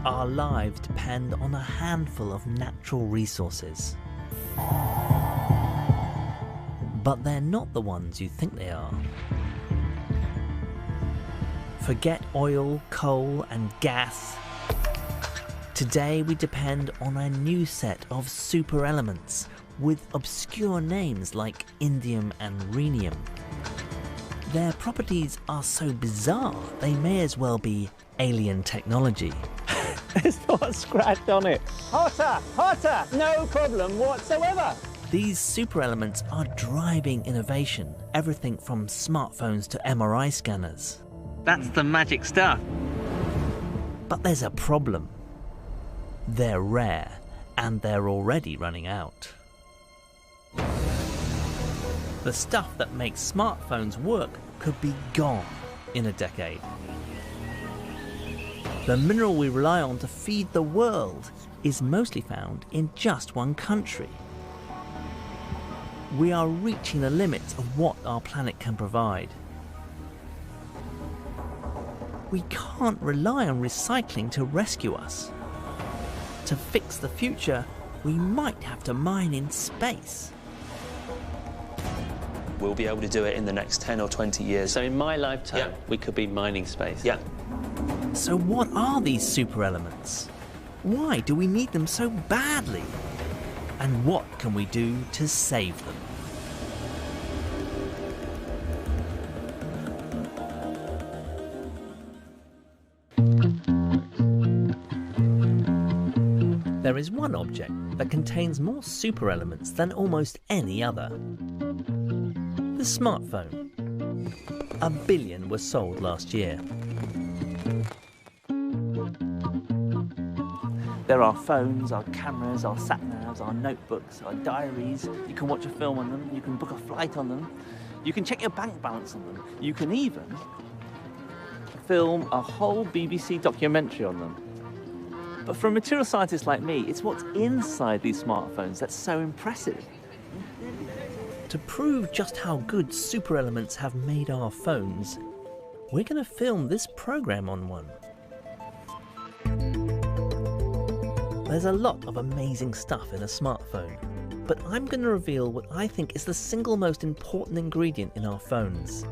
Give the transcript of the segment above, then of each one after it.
our lives depend on a handful of natural resources. But they're not the ones you think they are. Forget oil, coal and gas. Today we depend on a new set of superelements with obscure names like indium and rhenium. Their properties are so bizarre they may as well be alien technology. There's not a scratch on it. Hotter, hotter, no problem whatsoever. These superelements are driving innovation, everything from smartphones to MRI scanners. That's the magic stuff. But there's a problem. They're rare, and they're already running out. The stuff that makes smartphones work could be gone in a decade. The mineral we rely on to feed the world is mostly found in just one country. We are reaching the limits of what our planet can provide. We can't rely on recycling to rescue us. To fix the future, we might have to mine in space. We'll be able to do it in the next 10 or 20 years. So in my lifetime, we could be mining space. Yeah. So what are these superelements? Why do we need them so badly? And what can we do to save them? There is one object that contains more superelements than almost any other. The smartphone. 1 billion were sold last year. There are phones, our cameras, our sat-navs, our notebooks, our diaries. You can watch a film on them, you can book a flight on them, you can check your bank balance on them. You can even film a whole BBC documentary on them. But for a material scientist like me, it's what's inside these smartphones that's so impressive. To prove just how good superelements have made our phones, we're going to film this program on one. There's a lot of amazing stuff in a smartphone, but I'm going to reveal what I think is the single most important ingredient in our phones.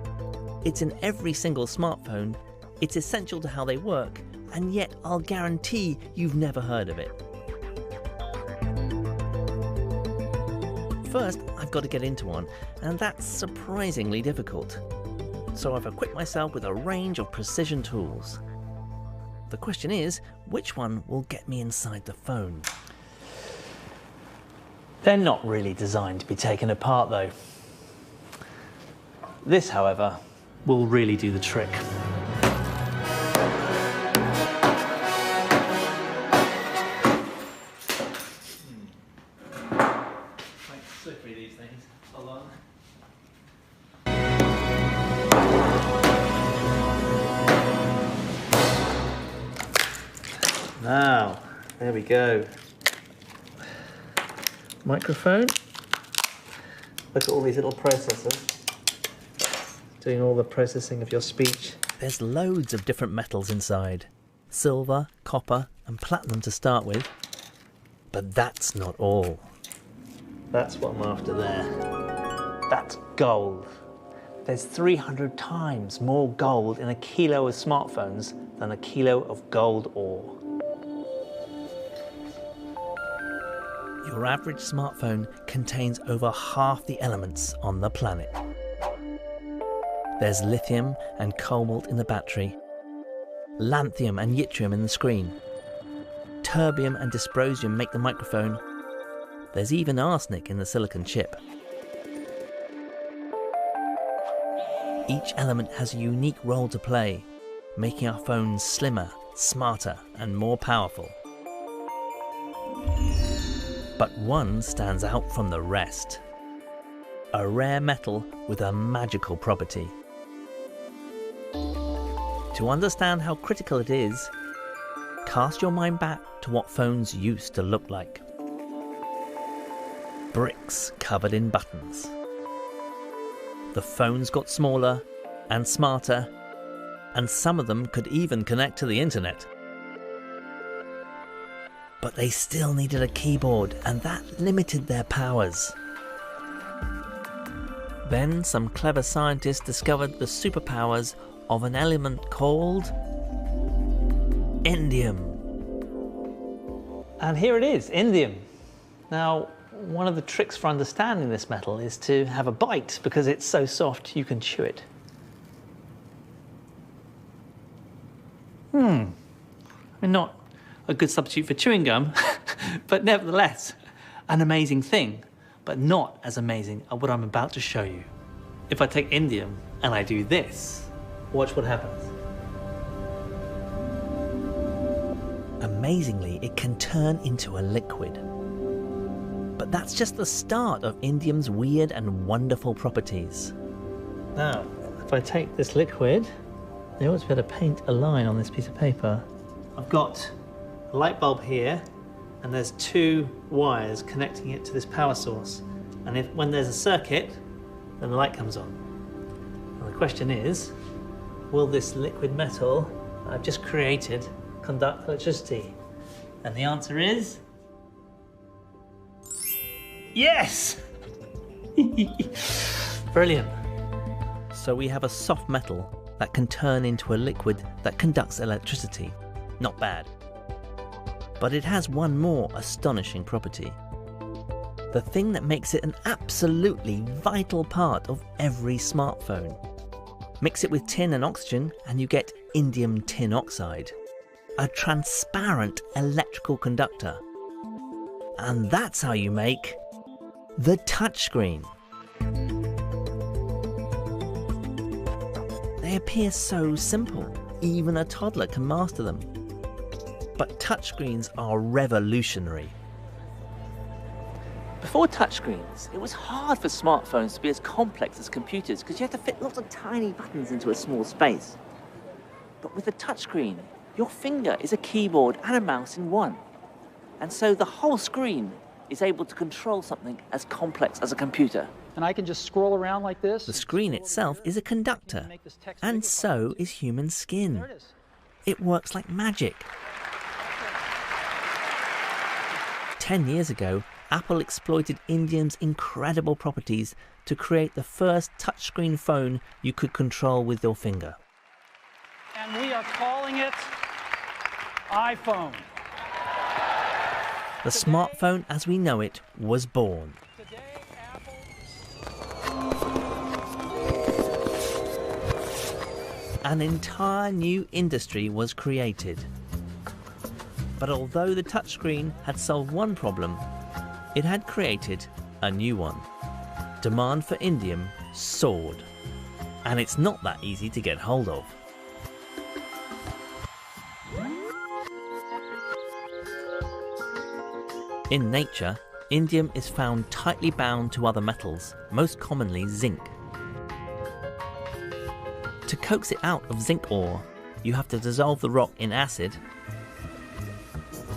It's in every single smartphone, it's essential to how they work, and yet I'll guarantee you've never heard of it. First, I've got to get into one, and that's surprisingly difficult. So I've equipped myself with a range of precision tools. The question is, which one will get me inside the phone? They're not really designed to be taken apart though. This, however, will really do the trick. Quite slippery these things. Hold on. Now, there we go. Microphone. Look at all these little processors doing all the processing of your speech. There's loads of different metals inside. Silver, copper and platinum to start with. But that's not all. That's what I'm after there. That's gold. There's 300 times more gold in a kilo of smartphones than a kilo of gold ore. Your average smartphone contains over half the elements on the planet. There's lithium and cobalt in the battery, lanthanum and yttrium in the screen, terbium and dysprosium make the microphone. There's even arsenic in the silicon chip. Each element has a unique role to play, making our phones slimmer, smarter and more powerful. But one stands out from the rest. A rare metal with a magical property. To understand how critical it is, cast your mind back to what phones used to look like. Bricks covered in buttons. The phones got smaller and smarter, and some of them could even connect to the internet. But they still needed a keyboard, and that limited their powers. Then some clever scientists discovered the superpowers of an element called indium. And here it is, indium. Now, one of the tricks for understanding this metal is to have a bite, because it's so soft you can chew it. I mean, not a good substitute for chewing gum, but nevertheless, an amazing thing, but not as amazing as what I'm about to show you. If I take indium and I do this, watch what happens. Amazingly, it can turn into a liquid. But that's just the start of indium's weird and wonderful properties. Now, if I take this liquid, I ought to be able to paint a line on this piece of paper. I've got a light bulb here, and there's two wires connecting it to this power source. And when there's a circuit, then the light comes on. And the question is, will this liquid metal that I've just created conduct electricity? And the answer is yes! Brilliant. So we have a soft metal that can turn into a liquid that conducts electricity. Not bad. But it has one more astonishing property. The thing that makes it an absolutely vital part of every smartphone. Mix it with tin and oxygen and you get indium tin oxide, a transparent electrical conductor. And that's how you make the touchscreen. They appear so simple, even a toddler can master them. But touchscreens are revolutionary. Before touchscreens, it was hard for smartphones to be as complex as computers because you had to fit lots of tiny buttons into a small space. But with a touchscreen, your finger is a keyboard and a mouse in one. And so the whole screen is able to control something as complex as a computer. And I can just scroll around like this. The screen itself is a conductor, and so is human skin. It works like magic. 10 years ago, Apple exploited indium's incredible properties to create the first touchscreen phone you could control with your finger. And we are calling it iPhone. The smartphone as we know it was born. An entire new industry was created. But although the touchscreen had solved one problem, it had created a new one. Demand for indium soared, and it's not that easy to get hold of. In nature, indium is found tightly bound to other metals, most commonly zinc. To coax it out of zinc ore, you have to dissolve the rock in acid,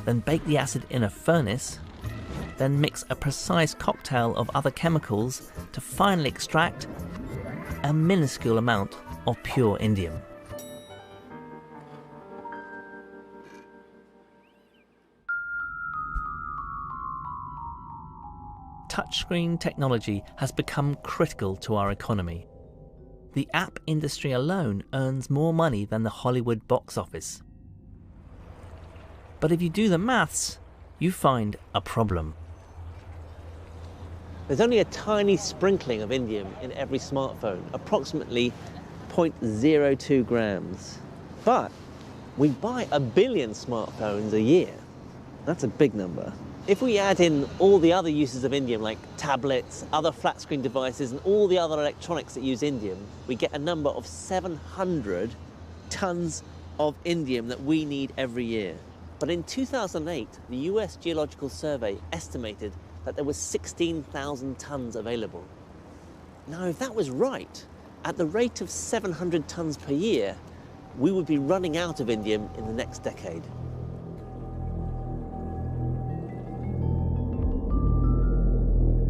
then bake the acid in a furnace, then mix a precise cocktail of other chemicals to finally extract a minuscule amount of pure indium. Touchscreen technology has become critical to our economy. The app industry alone earns more money than the Hollywood box office. But if you do the maths, you find a problem. There's only a tiny sprinkling of indium in every smartphone, approximately 0.02 grams. But we buy 1 billion smartphones a year. That's a big number. If we add in all the other uses of indium, like tablets, other flat screen devices, and all the other electronics that use indium, we get a number of 700 tons of indium that we need every year. But in 2008, the US Geological Survey estimated that there was 16,000 tons available. Now, if that was right, at the rate of 700 tons per year, we would be running out of indium in the next decade.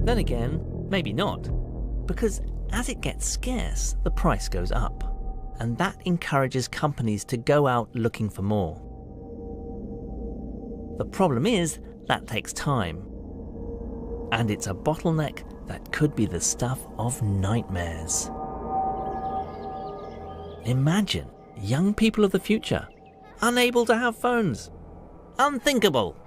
Then again, maybe not, because as it gets scarce, the price goes up, and that encourages companies to go out looking for more. The problem is that takes time. And it's a bottleneck that could be the stuff of nightmares. Imagine young people of the future unable to have phones. Unthinkable.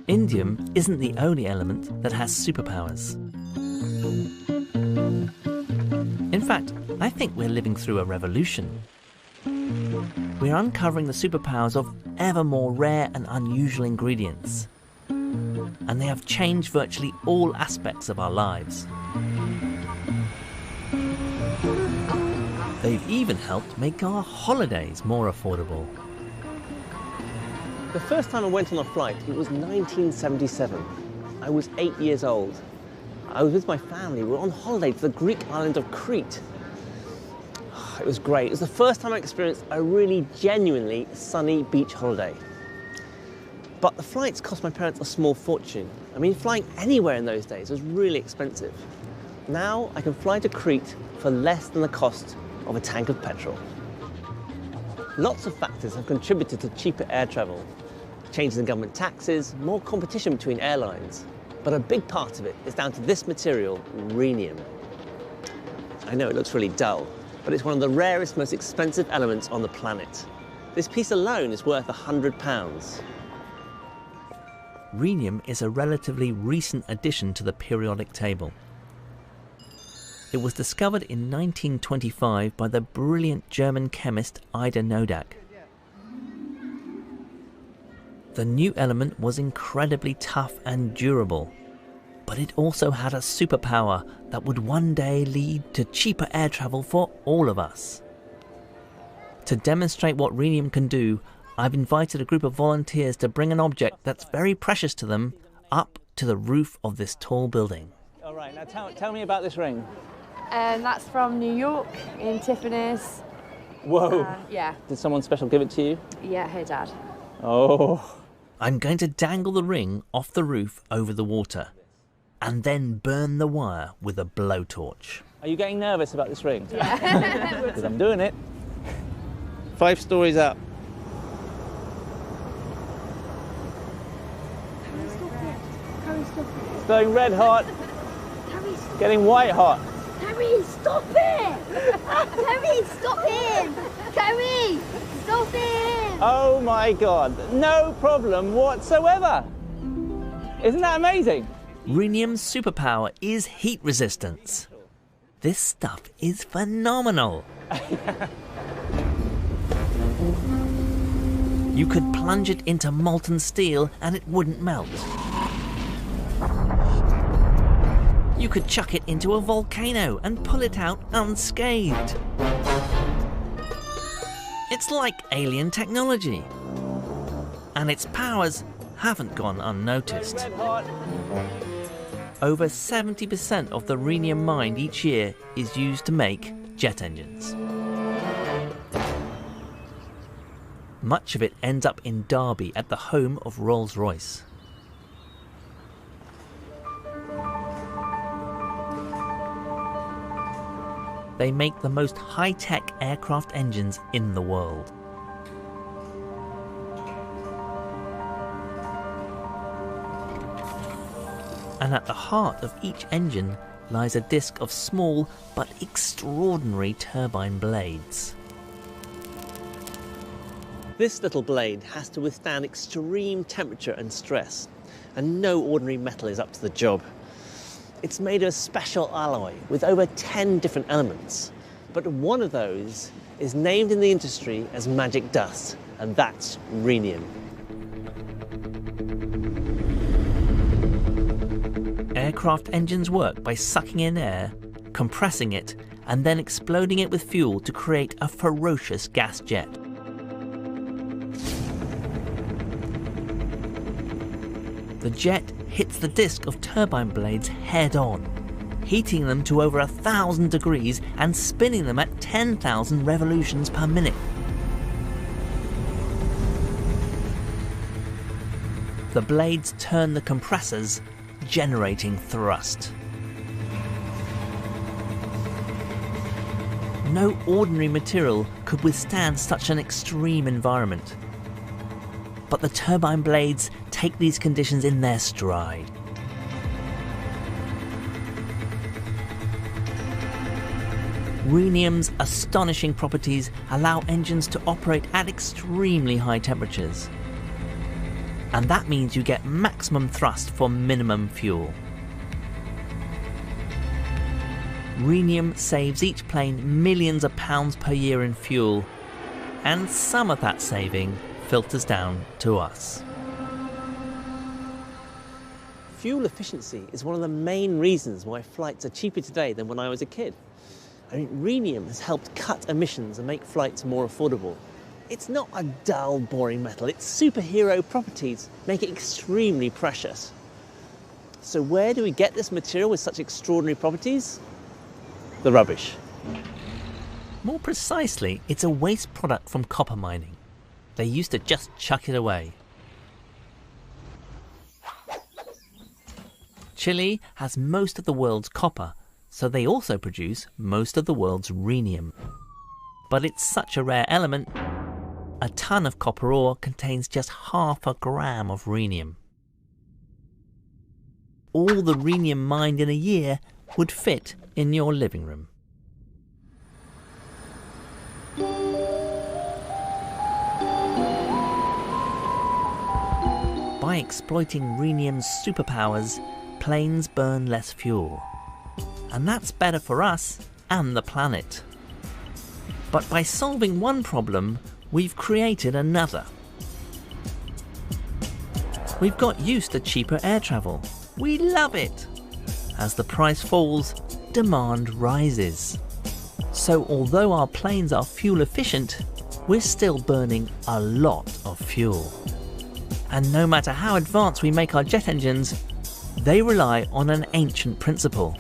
Indium isn't the only element that has superpowers. In fact, I think we're living through a revolution. We're uncovering the superpowers of ever more rare and unusual ingredients. And they have changed virtually all aspects of our lives. They've even helped make our holidays more affordable. The first time I went on a flight, it was 1977. I was 8 years old. I was with my family. We were on holiday to the Greek island of Crete. It was great. It was the first time I experienced a really genuinely sunny beach holiday. But the flights cost my parents a small fortune. I mean, flying anywhere in those days was really expensive. Now I can fly to Crete for less than the cost of a tank of petrol. Lots of factors have contributed to cheaper air travel. Changes in government taxes, more competition between airlines. But a big part of it is down to this material, rhenium. I know it looks really dull, but it's one of the rarest, most expensive elements on the planet. This piece alone is worth £100. Rhenium is a relatively recent addition to the periodic table. It was discovered in 1925 by the brilliant German chemist Ida Nodak. The new element was incredibly tough and durable, but it also had a superpower that would one day lead to cheaper air travel for all of us. To demonstrate what rhenium can do, I've invited a group of volunteers to bring an object that's very precious to them up to the roof of this tall building. All right, now tell me about this ring. That's from New York, in Tiffany's. Whoa. Yeah. Did someone special give it to you? Yeah, hey Dad. Oh. I'm going to dangle the ring off the roof over the water and then burn the wire with a blowtorch. Are you getting nervous about this ring? Yeah. Because I'm doing it. 5 stories up. It's going red hot. It's getting white hot. Terry, stop it! Terry, stop him! Terry, stop him! Oh my God, no problem whatsoever. Isn't that amazing? Rhenium's superpower is heat resistance. This stuff is phenomenal. You could plunge it into molten steel and it wouldn't melt. You could chuck it into a volcano and pull it out unscathed. It's like alien technology. And its powers haven't gone unnoticed. Red hot. Over 70% of the rhenium mined each year is used to make jet engines. Much of it ends up in Derby at the home of Rolls-Royce. They make the most high-tech aircraft engines in the world. And at the heart of each engine lies a disc of small but extraordinary turbine blades. This little blade has to withstand extreme temperature and stress, and no ordinary metal is up to the job. It's made of a special alloy with over 10 different elements, but one of those is named in the industry as magic dust, and that's rhenium. Aircraft engines work by sucking in air, compressing it, and then exploding it with fuel to create a ferocious gas jet. The jet hits the disc of turbine blades head on, heating them to over 1,000 degrees and spinning them at 10,000 revolutions per minute. The blades turn the compressors, generating thrust. No ordinary material could withstand such an extreme environment. But the turbine blades take these conditions in their stride. Rhenium's astonishing properties allow engines to operate at extremely high temperatures. And that means you get maximum thrust for minimum fuel. Rhenium saves each plane millions of pounds per year in fuel, and some of that saving filters down to us. Fuel efficiency is one of the main reasons why flights are cheaper today than when I was a kid. I mean, rhenium has helped cut emissions and make flights more affordable. It's not a dull, boring metal. Its superhero properties make it extremely precious. So where do we get this material with such extraordinary properties? The rubbish. More precisely, it's a waste product from copper mining. They used to just chuck it away. Chile has most of the world's copper, so they also produce most of the world's rhenium. But it's such a rare element, a ton of copper ore contains just half a gram of rhenium. All the rhenium mined in a year would fit in your living room. By exploiting rhenium's superpowers, planes burn less fuel. And that's better for us and the planet. But by solving one problem, we've created another. We've got used to cheaper air travel. We love it. As the price falls, demand rises. So although our planes are fuel efficient, we're still burning a lot of fuel. And no matter how advanced we make our jet engines, they rely on an ancient principle.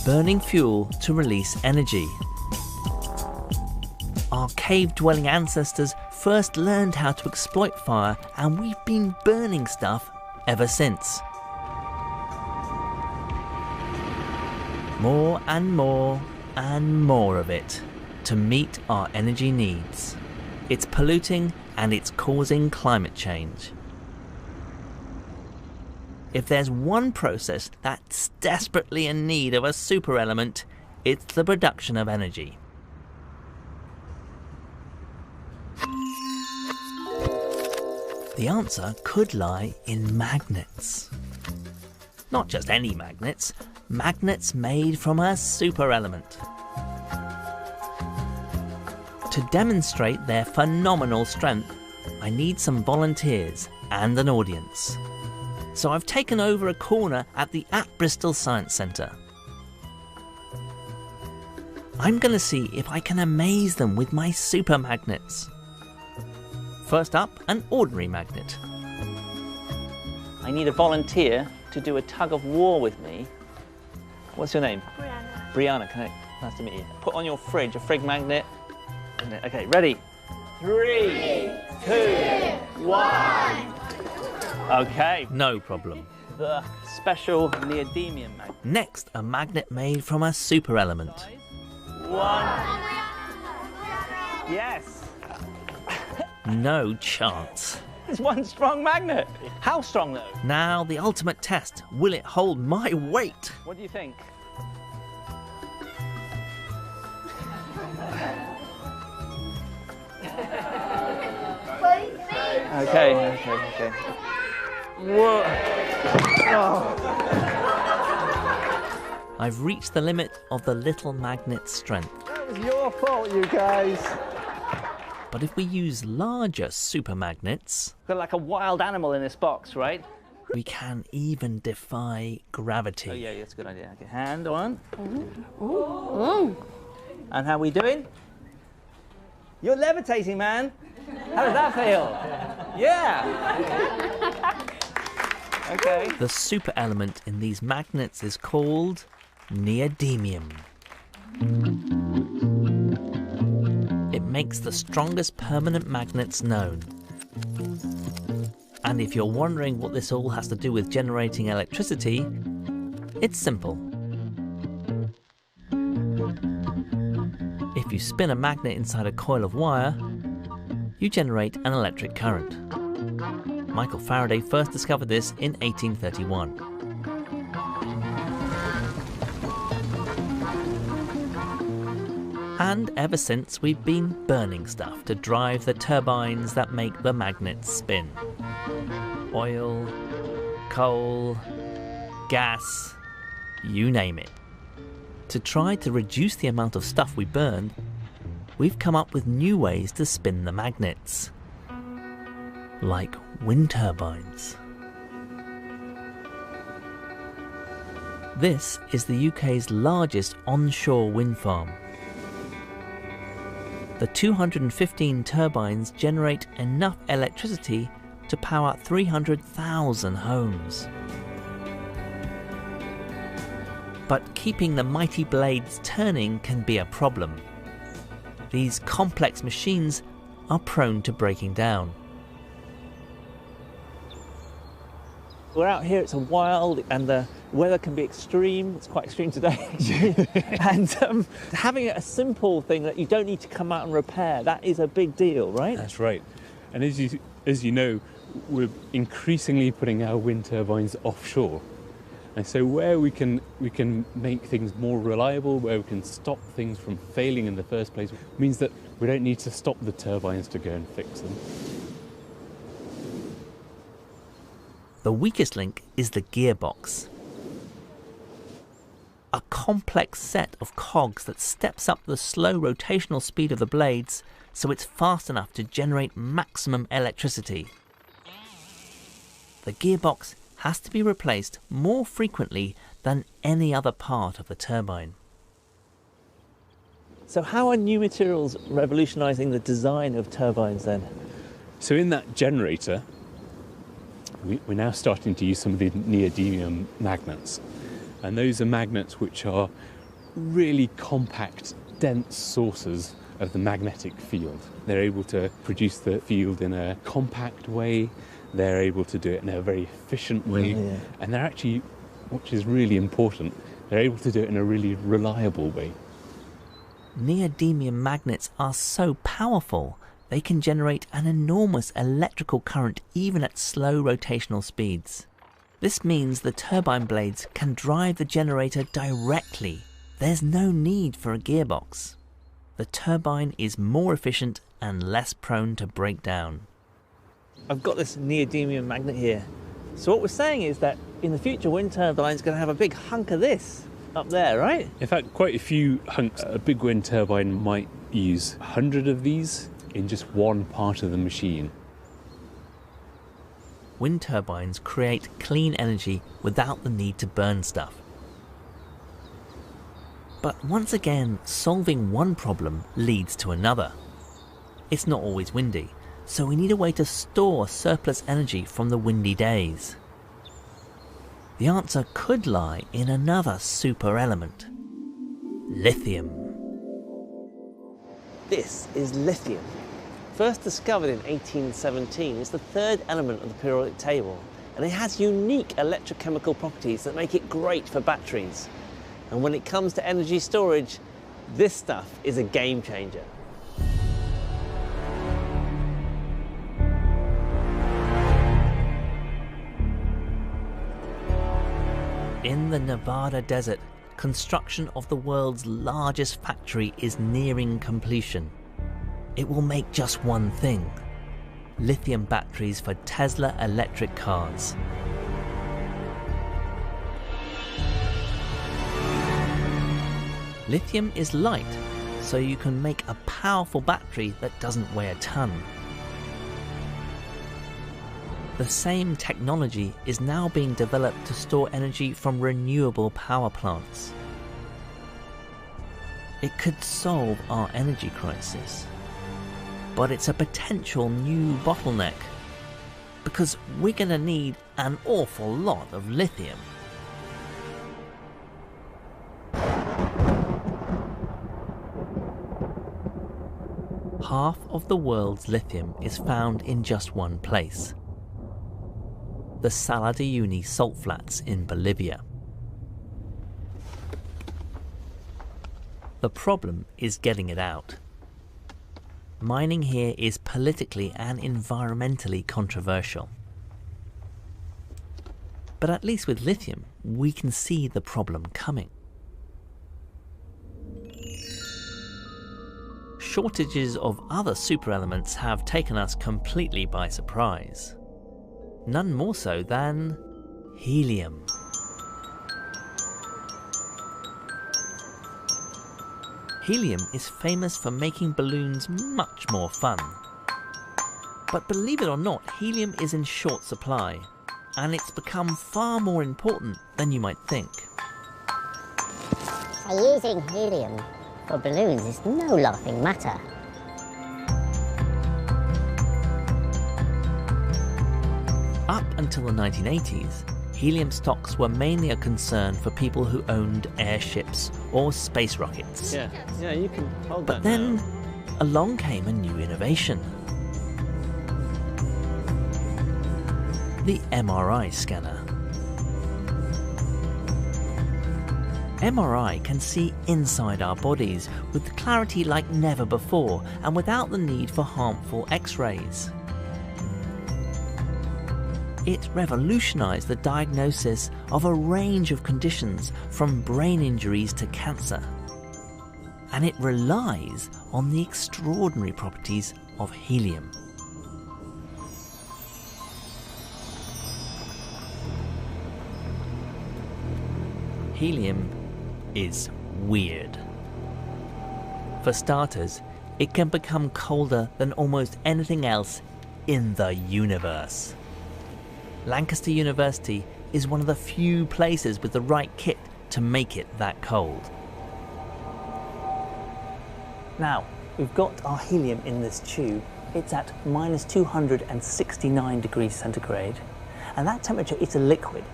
Burning fuel to release energy. Our cave-dwelling ancestors first learned how to exploit fire, and we've been burning stuff ever since. More and more and more of it to meet our energy needs. It's polluting and it's causing climate change. If there's one process that's desperately in need of a super element, it's the production of energy. The answer could lie in magnets. Not just any magnets, magnets made from a super element. To demonstrate their phenomenal strength, I need some volunteers and an audience. So I've taken over a corner at the Bristol Science Centre. I'm going to see if I can amaze them with my super magnets. First up, an ordinary magnet. I need a volunteer to do a tug of war with me. What's your name? Brianna. Brianna, nice to meet you. Put on your fridge, a frig magnet. Okay, ready? 3, 2, 1. Okay. No problem. The special neodymium magnet. Next, a magnet made from a super element. 1. Yes. No chance. It's one strong magnet. How strong though? Now the ultimate test. Will it hold my weight? What do you think? Okay. Whoa. Oh. I've reached the limit of the little magnet's strength. That was your fault, you guys. But if we use larger super magnets, Got like a wild animal in this box, right? we can even defy gravity. Oh yeah, that's a good idea. Okay, hand on. Ooh. And how we doing? You're levitating, man. How does that feel? Yeah. Okay. The super element in these magnets is called neodymium. It makes the strongest permanent magnets known. And if you're wondering what this all has to do with generating electricity, it's simple. If you spin a magnet inside a coil of wire, you generate an electric current. Michael Faraday first discovered this in 1831. And ever since, we've been burning stuff to drive the turbines that make the magnets spin. Oil, coal, gas, you name it. To try to reduce the amount of stuff we burn, we've come up with new ways to spin the magnets, like wind turbines. This is the UK's largest onshore wind farm. The 215 turbines generate enough electricity to power 300,000 homes. But keeping the mighty blades turning can be a problem. These complex machines are prone to breaking down. We're out here, it's a wild, and the weather can be extreme. It's quite extreme today, actually. And having a simple thing that you don't need to come out and repair, that is a big deal, right? That's right. And as you know, we're increasingly putting our wind turbines offshore. And so where we can make things more reliable, where we can stop things from failing in the first place, means that we don't need to stop the turbines to go and fix them. The weakest link is the gearbox. A complex set of cogs that steps up the slow rotational speed of the blades so it's fast enough to generate maximum electricity. The gearbox has to be replaced more frequently than any other part of the turbine. So how are new materials revolutionising the design of turbines then? So in that generator, we're now starting to use some of the neodymium magnets. And those are magnets which are really compact, dense sources of the magnetic field. They're able to produce the field in a compact way. They're able to do it in a very efficient way. Yeah. And they're actually, which is really important, they're able to do it in a really reliable way. Neodymium magnets are so powerful, they can generate an enormous electrical current even at slow rotational speeds. This means the turbine blades can drive the generator directly. There's no need for a gearbox. The turbine is more efficient and less prone to break down. I've got this neodymium magnet here. So what we're saying is that in the future, wind turbines are going to have a big hunk of this up there, right? In fact, quite a few hunks. A big wind turbine might use 100 of these in just one part of the machine. Wind turbines create clean energy without the need to burn stuff. But once again, solving one problem leads to another. It's not always windy, so we need a way to store surplus energy from the windy days. The answer could lie in another super element: lithium. This is lithium. First discovered in 1817, it's the third element of the periodic table, and it has unique electrochemical properties that make it great for batteries. And when it comes to energy storage, this stuff is a game changer. In the Nevada desert, construction of the world's largest factory is nearing completion. It will make just one thing: lithium batteries for Tesla electric cars. Lithium is light, so you can make a powerful battery that doesn't weigh a ton. The same technology is now being developed to store energy from renewable power plants. It could solve our energy crisis, but it's a potential new bottleneck, because we're going to need an awful lot of lithium. Half of the world's lithium is found in just one place: the Salar de Uyuni salt flats in Bolivia. The problem is getting it out. Mining here is politically and environmentally controversial. But at least with lithium, we can see the problem coming. Shortages of other superelements have taken us completely by surprise. None more so than helium. Helium is famous for making balloons much more fun. But believe it or not, helium is in short supply, and it's become far more important than you might think. So using helium for balloons is no laughing matter. Up until the 1980s, helium stocks were mainly a concern for people who owned airships or space rockets. Yeah, you can hold But that then now. along came a new innovation. The MRI scanner. MRI can see inside our bodies with clarity like never before and without the need for harmful X-rays. It revolutionized the diagnosis of a range of conditions from brain injuries to cancer. And it relies on the extraordinary properties of helium. Helium is weird. For starters, it can become colder than almost anything else in the universe. Lancaster University is one of the few places with the right kit to make it that cold. Now, we've got our helium in this tube. It's at minus 269 degrees centigrade, and that temperature is a liquid.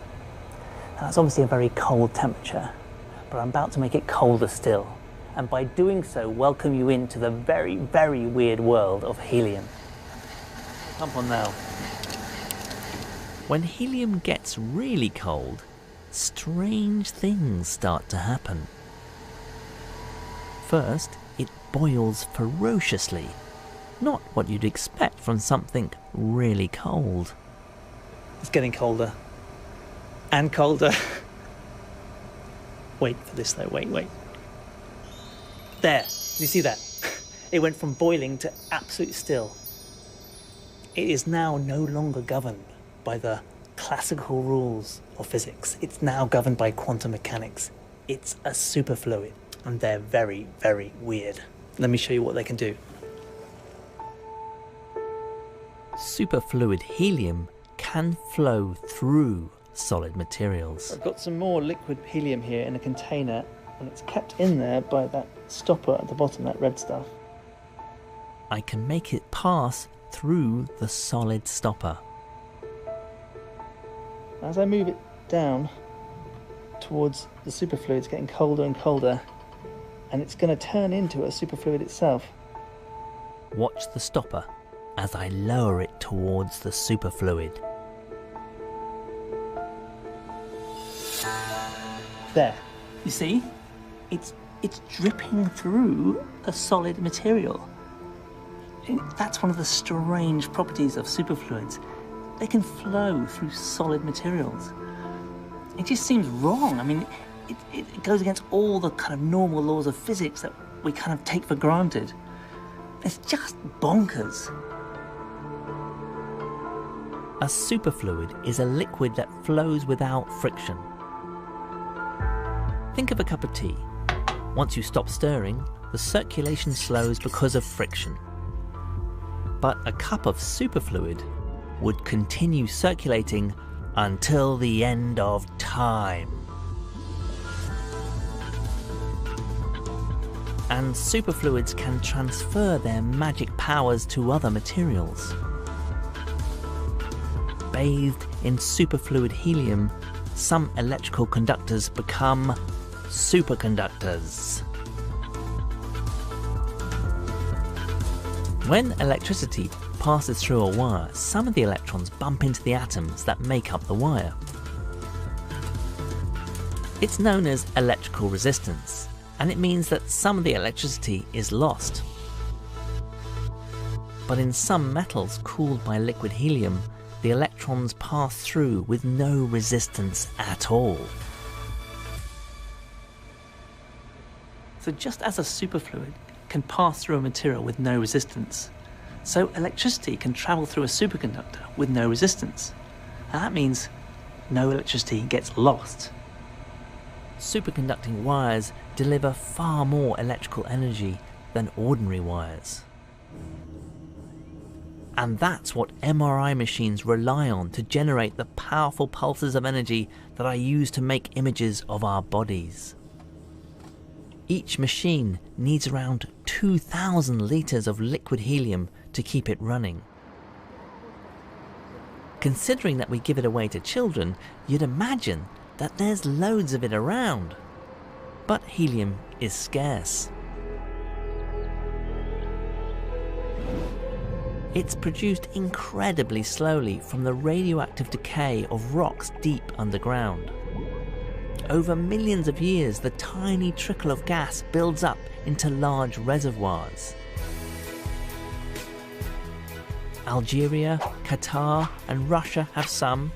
Now, that's obviously a very cold temperature, but I'm about to make it colder still, and by doing so, welcome you into the very, very weird world of helium. Jump on now. When helium gets really cold, strange things start to happen. First, it boils ferociously. Not what you'd expect from something really cold. It's getting colder. And colder. Wait for this though, wait. There, did you see that? It went from boiling to absolute still. It is now no longer governed by the classical rules of physics. It's now governed by quantum mechanics. It's a superfluid, and they're very, very weird. Let me show you what they can do. Superfluid helium can flow through solid materials. I've got some more liquid helium here in a container, and it's kept in there by that stopper at the bottom, that red stuff. I can make it pass through the solid stopper. As I move it down towards the superfluid, it's getting colder and colder, and it's going to turn into a superfluid itself. Watch the stopper as I lower it towards the superfluid. There. You see? It's dripping through a solid material. That's one of the strange properties of superfluids. They can flow through solid materials. It just seems wrong. I mean, it goes against all the kind of normal laws of physics that we kind of take for granted. It's just bonkers. A superfluid is a liquid that flows without friction. Think of a cup of tea. Once you stop stirring, the circulation slows because of friction. But a cup of superfluid would continue circulating until the end of time. And superfluids can transfer their magic powers to other materials. Bathed in superfluid helium, some electrical conductors become superconductors. When electricity passes through a wire, some of the electrons bump into the atoms that make up the wire. It's known as electrical resistance, and it means that some of the electricity is lost. But in some metals cooled by liquid helium, the electrons pass through with no resistance at all. So just as a superfluid can pass through a material with no resistance, so electricity can travel through a superconductor with no resistance. And that means no electricity gets lost. Superconducting wires deliver far more electrical energy than ordinary wires. And that's what MRI machines rely on to generate the powerful pulses of energy that are used to make images of our bodies. Each machine needs around 2,000 litres of liquid helium to keep it running. Considering that we give it away to children, you'd imagine that there's loads of it around. But helium is scarce. It's produced incredibly slowly from the radioactive decay of rocks deep underground. Over millions of years, the tiny trickle of gas builds up into large reservoirs. Algeria, Qatar, and Russia have some,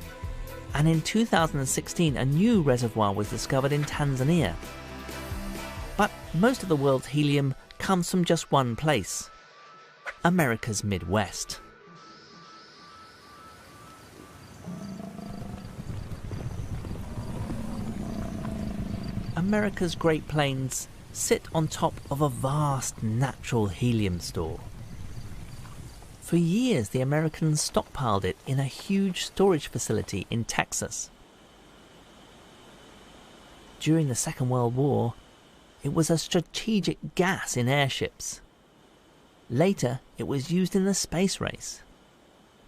and in 2016 a new reservoir was discovered in Tanzania. But most of the world's helium comes from just one place: America's Midwest. America's Great Plains sit on top of a vast natural helium store. For years, the Americans stockpiled it in a huge storage facility in Texas. During the Second World War, it was a strategic gas in airships. Later, it was used in the space race.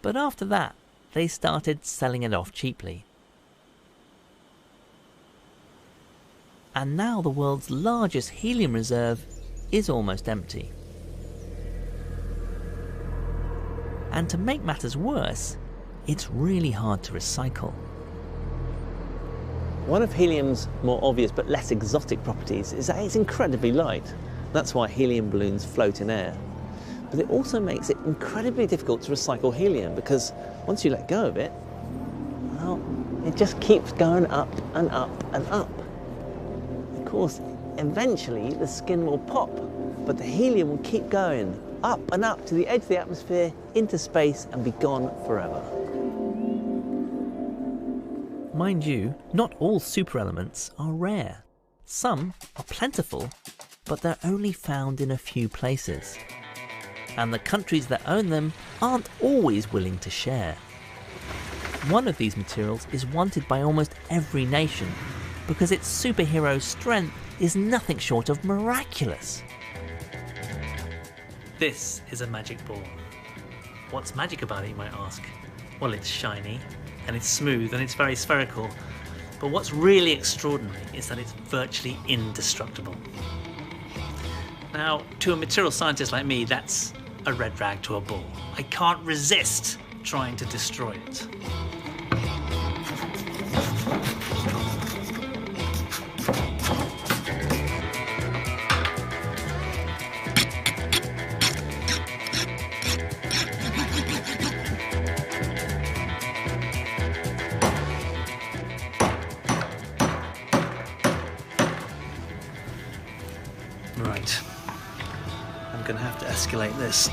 But after that, they started selling it off cheaply. And now the world's largest helium reserve is almost empty. And to make matters worse, it's really hard to recycle. One of helium's more obvious but less exotic properties is that it's incredibly light. That's why helium balloons float in air. But it also makes it incredibly difficult to recycle helium, because once you let go of it, well, it just keeps going up and up and up. Of course, eventually the skin will pop, but the helium will keep going up and up to the edge of the atmosphere, into space, and be gone forever. Mind you, not all superelements are rare. Some are plentiful, but they're only found in a few places. And the countries that own them aren't always willing to share. One of these materials is wanted by almost every nation because its superhero strength is nothing short of miraculous. This is a magic ball. What's magic about it, you might ask? Well, it's shiny, and it's smooth, and it's very spherical. But what's really extraordinary is that it's virtually indestructible. Now, to a material scientist like me, that's a red rag to a bull. I can't resist trying to destroy it. Right. I'm going to have to escalate this.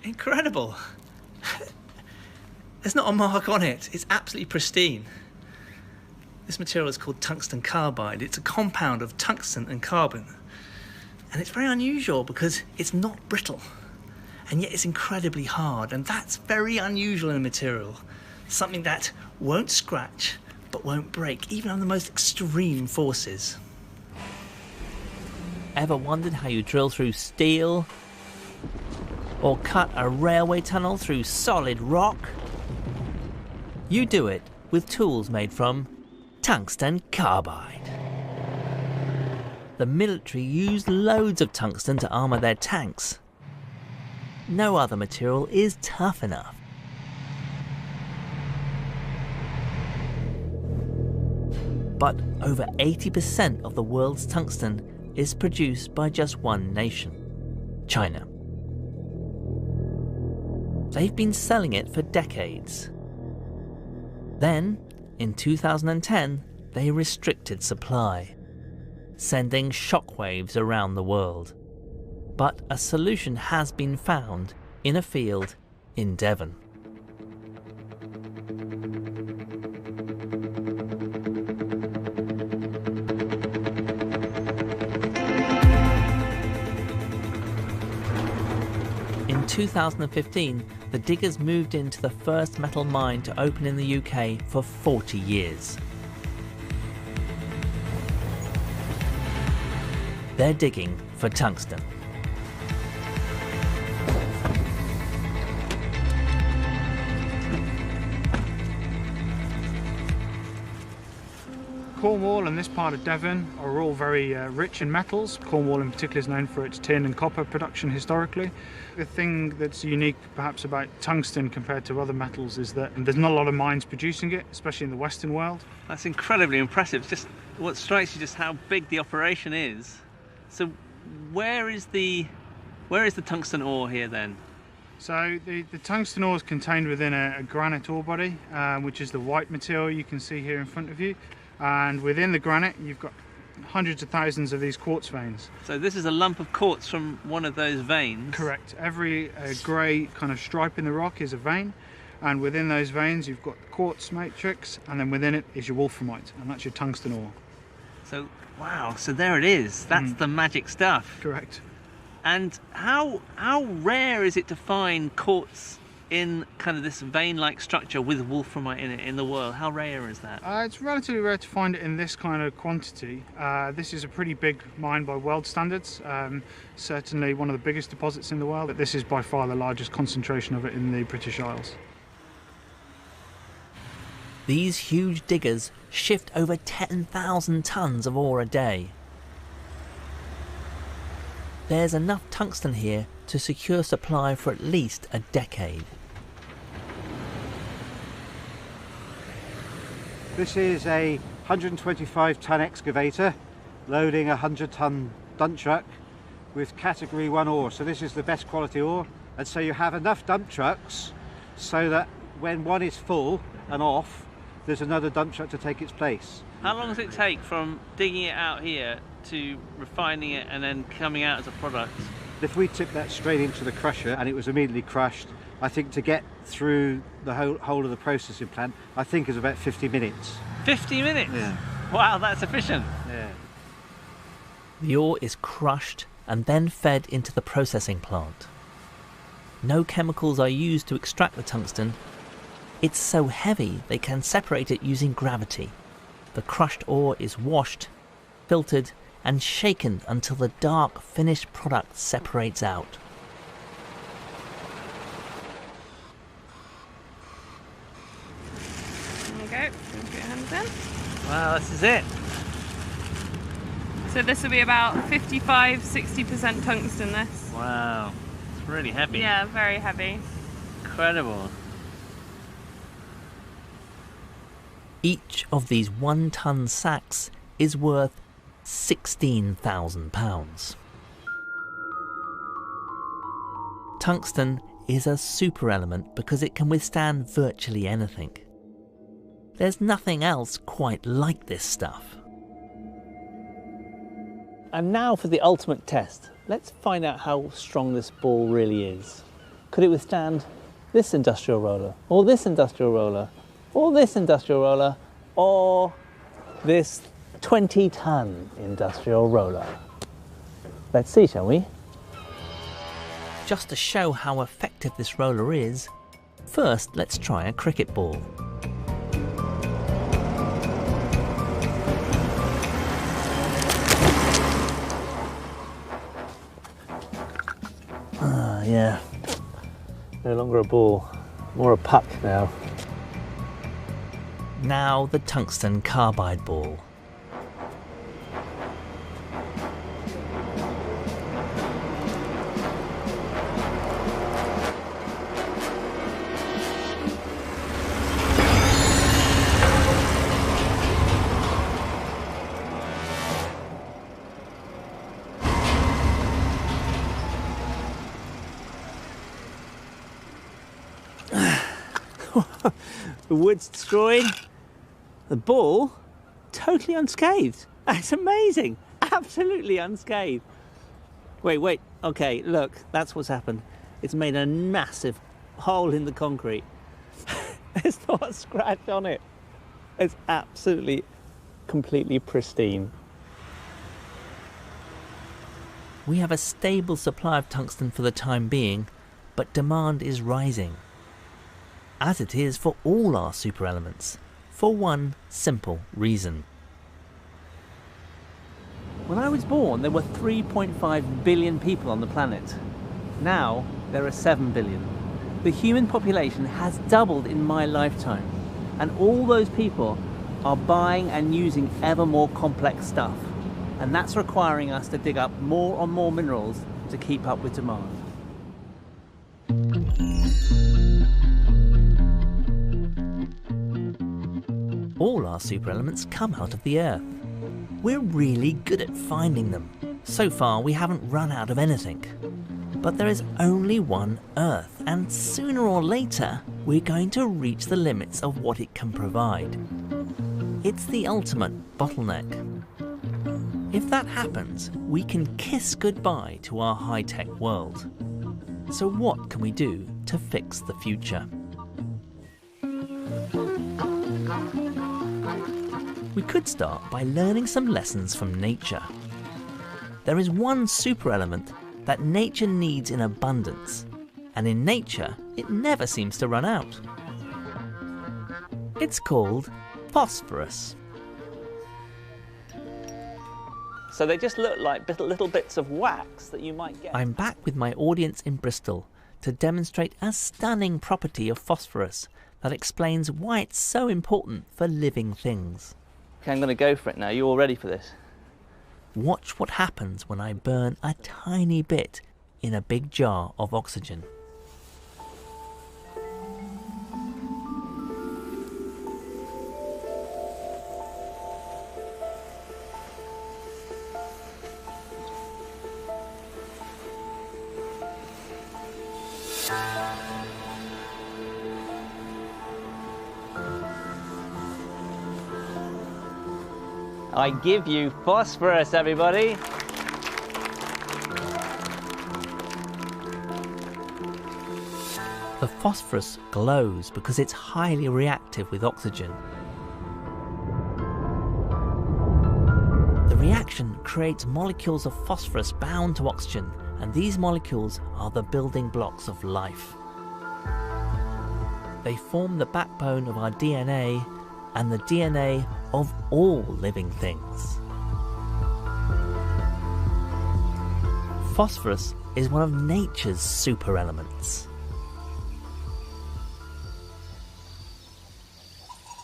Incredible! There's not a mark on it. It's absolutely pristine. This material is called tungsten carbide. It's a compound of tungsten and carbon. And it's very unusual because it's not brittle. And yet it's incredibly hard. And that's very unusual in a material. Something that won't scratch, but won't break, even under the most extreme forces. Ever wondered how you drill through steel Or cut a railway tunnel through solid rock? You do it with tools made from tungsten carbide. The military used loads of tungsten to armour their tanks. No other material is tough enough. But over 80% of the world's tungsten is produced by just one nation, China. They've been selling it for decades. Then, in 2010, they restricted supply, sending shockwaves around the world. But a solution has been found in a field in Devon. In 2015, the diggers moved into the first metal mine to open in the UK for 40 years. They're digging for tungsten. Cornwall and this part of Devon are all very rich in metals. Cornwall in particular is known for its tin and copper production historically. The thing that's unique perhaps about tungsten compared to other metals is that there's not a lot of mines producing it, especially in the Western world. That's incredibly impressive. Just what strikes you just how big the operation is. So where is the tungsten ore here then? So the tungsten ore is contained within a granite ore body, which is the white material you can see here in front of you. And within the granite you've got hundreds of thousands of these quartz veins. So this is a lump of quartz from one of those veins? Correct. Every grey kind of stripe in the rock is a vein, and within those veins you've got quartz matrix, and then within it is your wolframite, and that's your tungsten ore. So wow, so there it is. That's the magic stuff. Correct. And how rare is it to find quartz in kind of this vein-like structure with wolframite in it in the world? How rare is that? It's relatively rare to find it in this kind of quantity. This is a pretty big mine by world standards, certainly one of the biggest deposits in the world. This is by far the largest concentration of it in the British Isles. These huge diggers shift over 10,000 tonnes of ore a day. There's enough tungsten here to secure supply for at least a decade. This is a 125-ton excavator loading a 100-ton dump truck with category 1 ore. So this is the best quality ore, and so you have enough dump trucks so that when one is full and off, there's another dump truck to take its place. How long does it take from digging it out here to refining it and then coming out as a product? If we tipped that straight into the crusher and it was immediately crushed, I think to get through the whole of the processing plant, I think is about 50 minutes. 50 minutes? Yeah. Wow, that's efficient. Yeah. The ore is crushed and then fed into the processing plant. No chemicals are used to extract the tungsten. It's so heavy they can separate it using gravity. The crushed ore is washed, filtered, and shaken until the dark finished product separates out. There you go. Put your hands in. Wow, this is it. So this will be about 55–60% tungsten, this. Wow, it's really heavy. Yeah, very heavy. Incredible. Each of these 1-ton sacks is worth £16,000. Tungsten is a super element because it can withstand virtually anything. There's nothing else quite like this stuff. And now for the ultimate test. Let's find out how strong this ball really is. Could it withstand this industrial roller, or this industrial roller, or this industrial roller, or this 20-ton industrial roller? Let's see, shall we? Just to show how effective this roller is, first let's try a cricket ball. Yeah, No longer a ball, more a puck now. Now the tungsten carbide ball. The wood's destroyed. The ball, totally unscathed. That's amazing. Absolutely unscathed. Wait. Okay, look, that's what's happened. It's made a massive hole in the concrete. There's not a scratch on it. It's absolutely, completely pristine. We have a stable supply of tungsten for the time being, but demand is rising. As it is for all our superelements, for one simple reason. When I was born, there were 3.5 billion people on the planet. Now, there are 7 billion. The human population has doubled in my lifetime, and all those people are buying and using ever more complex stuff. And that's requiring us to dig up more and more minerals to keep up with demand. All our superelements come out of the Earth. We're really good at finding them. So far, we haven't run out of anything. But there is only one Earth, and sooner or later, we're going to reach the limits of what it can provide. It's the ultimate bottleneck. If that happens, we can kiss goodbye to our high-tech world. So what can we do to fix the future? We could start by learning some lessons from nature. There is one superelement that nature needs in abundance, and in nature it never seems to run out. It's called phosphorus. So they just look like little bits of wax that you might get. I'm back with my audience in Bristol to demonstrate a stunning property of phosphorus that explains why it's so important for living things. Okay, I'm going to go for it now. You all ready for this? Watch what happens when I burn a tiny bit in a big jar of oxygen. I give you phosphorus, everybody. The phosphorus glows because it's highly reactive with oxygen. The reaction creates molecules of phosphorus bound to oxygen, and these molecules are the building blocks of life. They form the backbone of our DNA and the DNA of all living things. Phosphorus is one of nature's superelements.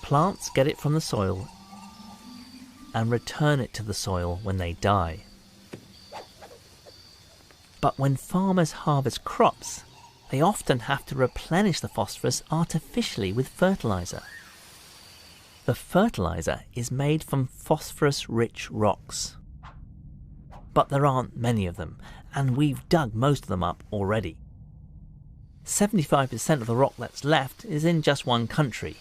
Plants get it from the soil and return it to the soil when they die. But when farmers harvest crops, they often have to replenish the phosphorus artificially with fertilizer. The fertilizer is made from phosphorus-rich rocks. But there aren't many of them, and we've dug most of them up already. 75% of the rock that's left is in just one country,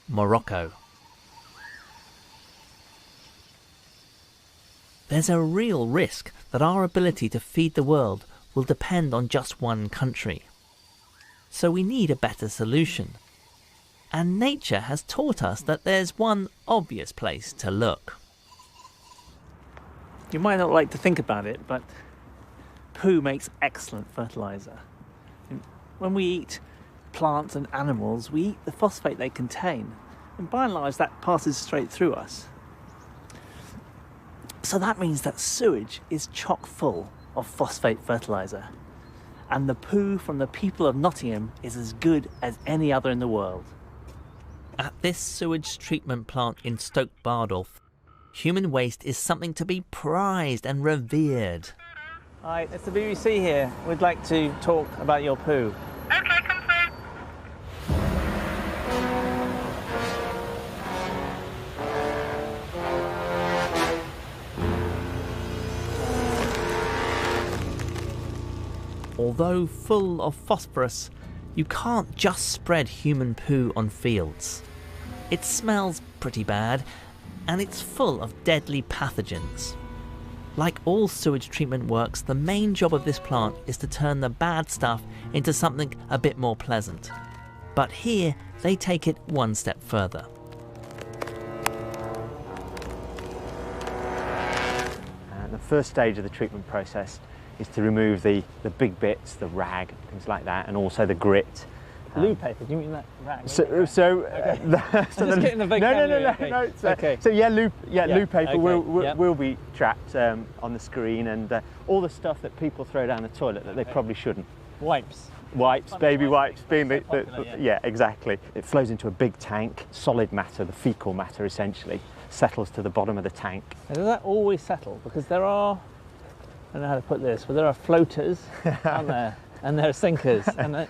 Morocco. There's a real risk that our ability to feed the world will depend on just one country. So we need a better solution. And nature has taught us that there's one obvious place to look. You might not like to think about it, but poo makes excellent fertilizer. When we eat plants and animals, we eat the phosphate they contain, and by and large that passes straight through us. So that means that sewage is chock full of phosphate fertilizer, and the poo from the people of Nottingham is as good as any other in the world. At this sewage treatment plant in Stoke Bardolph, human waste is something to be prized and revered. Hi, it's the BBC here. We'd like to talk about your poo. Okay, come through. Although full of phosphorus, you can't just spread human poo on fields. It smells pretty bad, and it's full of deadly pathogens. Like all sewage treatment works, the main job of this plant is to turn the bad stuff into something a bit more pleasant. But here, they take it one step further. The first stage of the treatment process is to remove the big bits, the rag, things like that, and also the grit. Loo paper, do you mean that rag? So just getting the big no. So yeah, loo paper okay, will be trapped on the screen, and all the stuff that people throw down the toilet that they probably shouldn't. Wipes, baby wipes, being yeah, exactly. It flows into a big tank. Solid matter, the fecal matter essentially, settles to the bottom of the tank. Now, does that always settle? Because there are, I don't know how to put this, but there are floaters, aren't there? And there are sinkers. And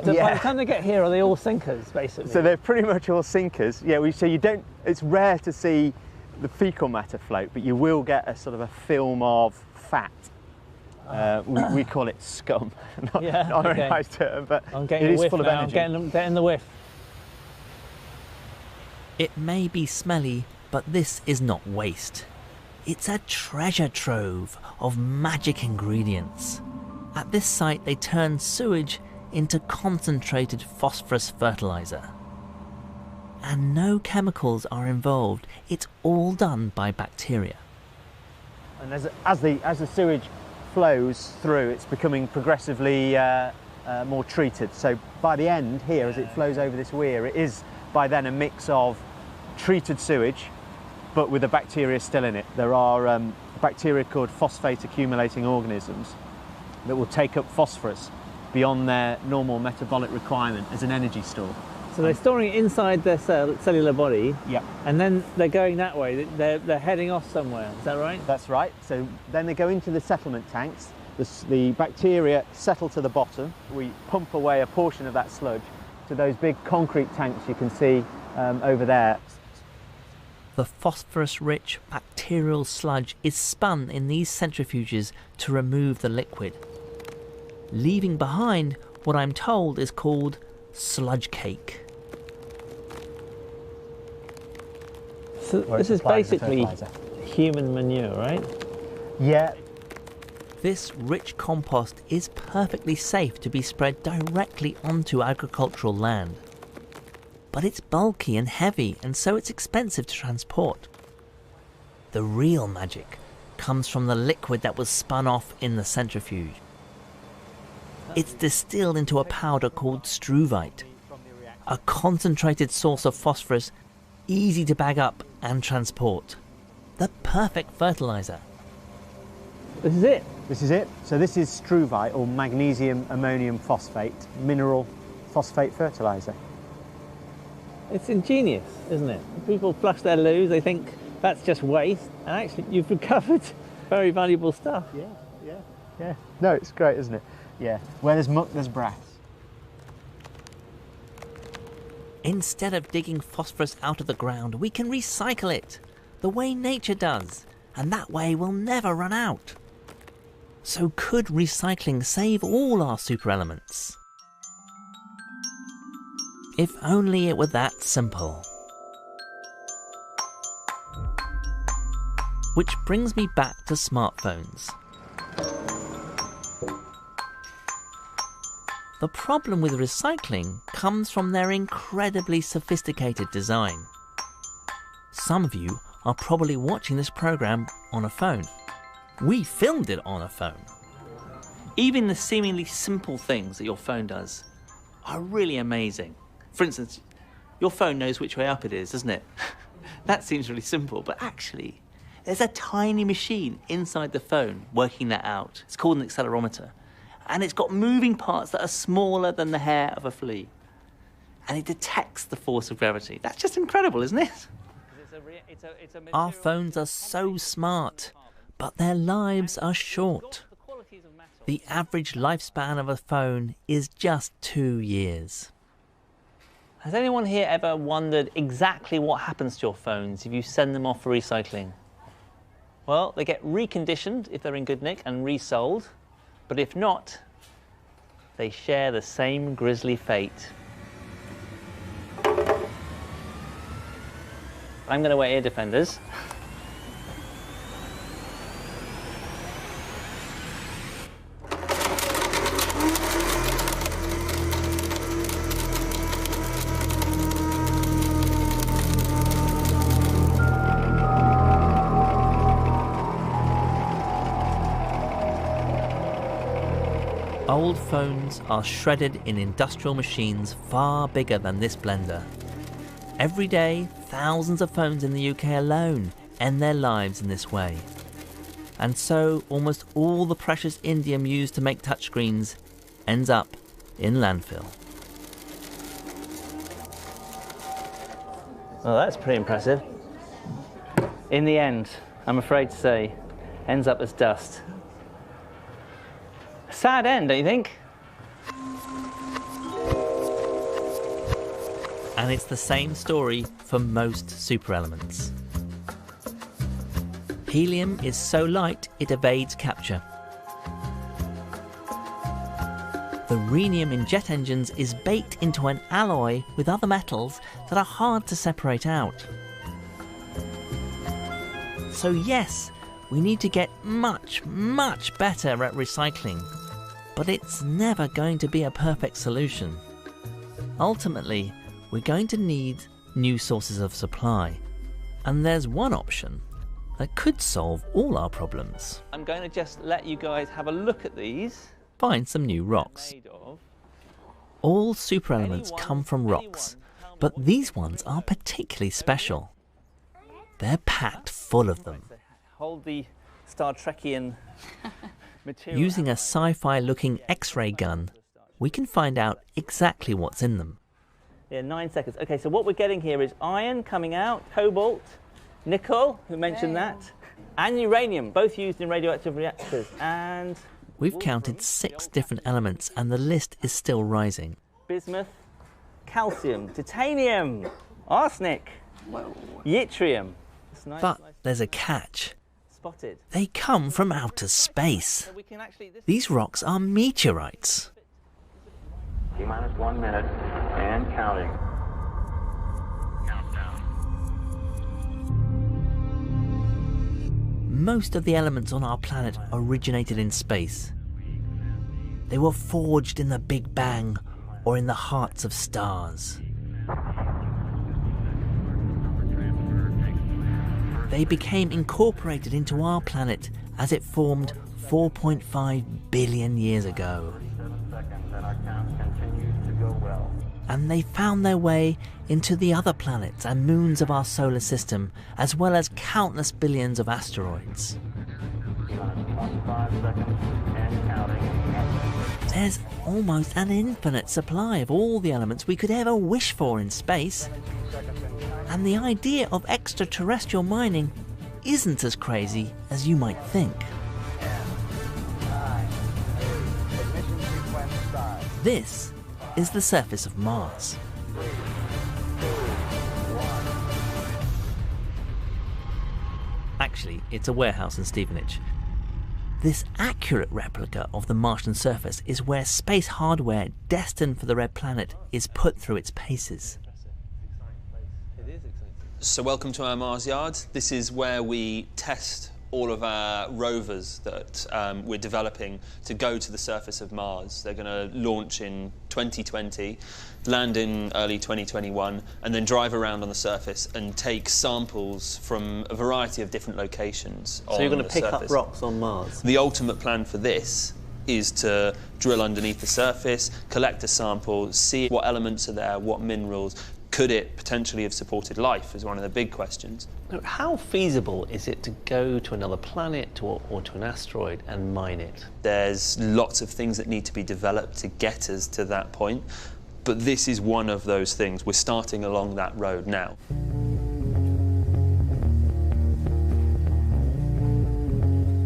so by the time they get here, are they all sinkers, basically? So they're pretty much all sinkers. Yeah, so you don't, it's rare to see the fecal matter float, but you will get a sort of a film of fat. We call it scum. Not a very nice term, but it is full of energy. I'm getting the whiff. It may be smelly, but this is not waste. It's a treasure trove of magic ingredients. At this site, they turn sewage into concentrated phosphorus fertilizer. And no chemicals are involved. It's all done by bacteria. And as the sewage flows through, it's becoming progressively more treated. So by the end here, as it flows over this weir, it is by then a mix of treated sewage, but with the bacteria still in it. There are bacteria called phosphate accumulating organisms that will take up phosphorus beyond their normal metabolic requirement as an energy store. So they're storing it inside their cellular body. Yep. And then they're going that way. They're heading off somewhere. Is that right? That's right. So then they go into the settlement tanks. The bacteria settle to the bottom. We pump away a portion of that sludge to those big concrete tanks you can see over there. The phosphorus-rich bacterial sludge is spun in these centrifuges to remove the liquid, leaving behind what I'm told is called sludge cake. So this is basically human manure, right? Yeah. This rich compost is perfectly safe to be spread directly onto agricultural land. But it's bulky and heavy, and so it's expensive to transport. The real magic comes from the liquid that was spun off in the centrifuge. It's distilled into a powder called struvite, a concentrated source of phosphorus, easy to bag up and transport. The perfect fertilizer. This is it? This is it. So this is struvite, or magnesium ammonium phosphate, mineral phosphate fertilizer. It's ingenious, isn't it? People flush their loos, they think that's just waste, and actually you've recovered very valuable stuff. Yeah. No, it's great, isn't it? Yeah. Where there's muck, there's brass. Instead of digging phosphorus out of the ground, we can recycle it, the way nature does, and that way we'll never run out. So could recycling save all our super elements? If only it were that simple. Which brings me back to smartphones. The problem with recycling comes from their incredibly sophisticated design. Some of you are probably watching this program on a phone. We filmed it on a phone. Even the seemingly simple things that your phone does are really amazing. For instance, your phone knows which way up it is, doesn't it? That seems really simple, but actually, there's a tiny machine inside the phone working that out. It's called an accelerometer. And it's got moving parts that are smaller than the hair of a flea. And it detects the force of gravity. That's just incredible, isn't it? Our phones are so smart, but their lives are short. The average lifespan of a phone is just 2 years. Has anyone here ever wondered exactly what happens to your phones if you send them off for recycling? Well, they get reconditioned if they're in good nick and resold, but if not, they share the same grisly fate. I'm going to wear ear defenders. Old phones are shredded in industrial machines far bigger than this blender. Every day, thousands of phones in the UK alone end their lives in this way. And so, almost all the precious indium used to make touchscreens ends up in landfill. Well, that's pretty impressive. In the end, I'm afraid to say, ends up as dust. Sad end, don't you think? And it's the same story for most superelements. Helium is so light it evades capture. The rhenium in jet engines is baked into an alloy with other metals that are hard to separate out. So yes, we need to get much, much better at recycling. But it's never going to be a perfect solution. Ultimately, we're going to need new sources of supply. And there's one option that could solve all our problems. I'm going to just let you guys have a look at these. Find some new rocks. All superelements come from rocks, but these ones are particularly special. They're packed full of them. Hold the Star Trekian material. Using a sci-fi looking X-ray gun, we can find out exactly what's in them. Yeah, 9 seconds. Okay, so what we're getting here is iron coming out, cobalt, nickel, who mentioned that, and uranium, both used in radioactive reactors. And we've counted 6 different elements, and the list is still rising. Bismuth, calcium, titanium, arsenic, yttrium. But there's a catch. Spotted. They come from outer space. These rocks are meteorites. T-minus 1 minute and counting. Most of the elements on our planet originated in space. They were forged in the Big Bang or in the hearts of stars. They became incorporated into our planet as it formed 4.5 billion years ago. And they found their way into the other planets and moons of our solar system, as well as countless billions of asteroids. There's almost an infinite supply of all the elements we could ever wish for in space. And the idea of extraterrestrial mining isn't as crazy as you might think. This is the surface of Mars. Actually, it's a warehouse in Stevenage. This accurate replica of the Martian surface is where space hardware destined for the Red Planet is put through its paces. So welcome to our Mars yard. This is where we test all of our rovers that we're developing to go to the surface of Mars. They're going to launch in 2020, land in early 2021, and then drive around on the surface and take samples from a variety of different locations. So you're going to pick up rocks on Mars? The ultimate plan for this is to drill underneath the surface, collect a sample, see what elements are there, what minerals, Could it potentially have supported life is one of the big questions. How feasible is it to go to another planet or to an asteroid and mine it? There's lots of things that need to be developed to get us to that point, but this is one of those things. We're starting along that road now.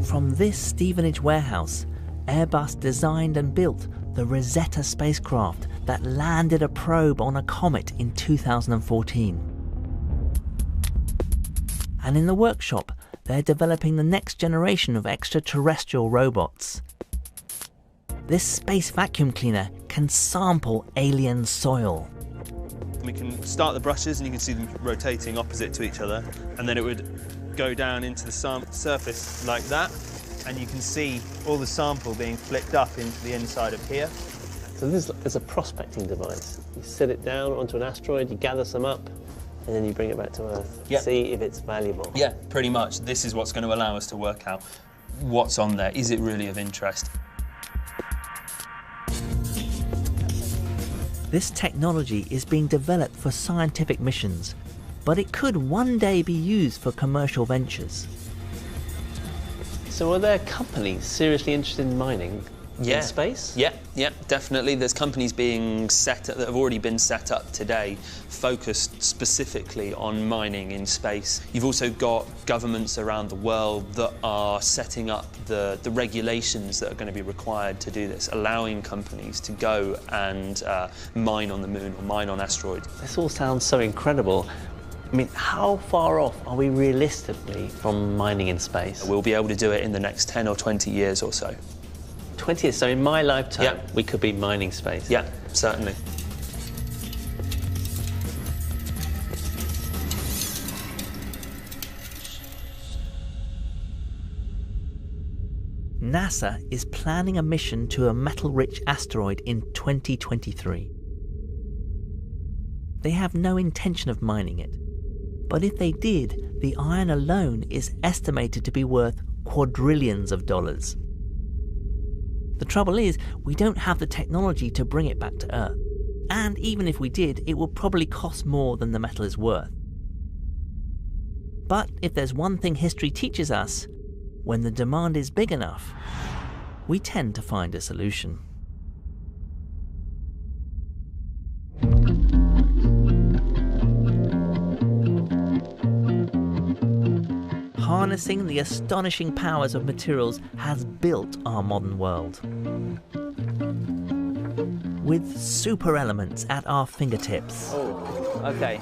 From this Stevenage warehouse, Airbus designed and built the Rosetta spacecraft that landed a probe on a comet in 2014. And in the workshop, they're developing the next generation of extraterrestrial robots. This space vacuum cleaner can sample alien soil. We can start the brushes and you can see them rotating opposite to each other, and then it would go down into the surface like that, and you can see all the sample being flicked up into the inside of here. So this is a prospecting device. You set it down onto an asteroid, you gather some up, and then you bring it back to Earth. Yep. See if it's valuable. Yeah, pretty much. This is what's going to allow us to work out what's on there. Is it really of interest? This technology is being developed for scientific missions, but it could one day be used for commercial ventures. So are there companies seriously interested in mining in space? Yeah, definitely. There's companies being set up, that have already been set up today, focused specifically on mining in space. You've also got governments around the world that are setting up the regulations that are going to be required to do this, allowing companies to go and mine on the moon or mine on asteroids. This all sounds so incredible. I mean, how far off are we realistically from mining in space? We'll be able to do it in the next 10 or 20 years or so. 20 years, so in my lifetime, we could be mining space? Yeah, certainly. NASA is planning a mission to a metal-rich asteroid in 2023. They have no intention of mining it, but if they did, the iron alone is estimated to be worth quadrillions of dollars. The trouble is, we don't have the technology to bring it back to Earth, and even if we did, it will probably cost more than the metal is worth. But if there's one thing history teaches us, when the demand is big enough, we tend to find a solution. Harnessing the astonishing powers of materials has built our modern world. With super elements at our fingertips, Okay.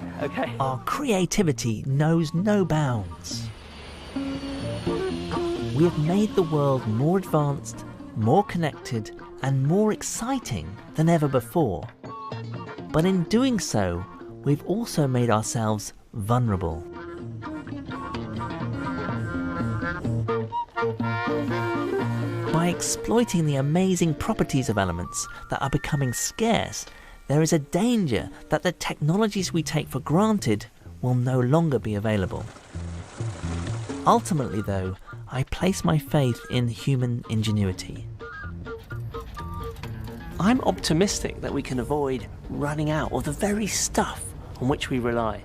our creativity knows no bounds. We have made the world more advanced, more connected, and more exciting than ever before. But in doing so, we've also made ourselves vulnerable. By exploiting the amazing properties of elements that are becoming scarce, there is a danger that the technologies we take for granted will no longer be available. Ultimately, though, I place my faith in human ingenuity. I'm optimistic that we can avoid running out of the very stuff on which we rely.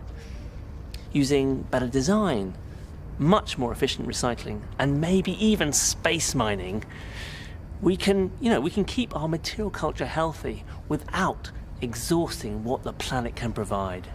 Using better design, much more efficient recycling, and maybe even space mining, we can keep our material culture healthy without exhausting what the planet can provide.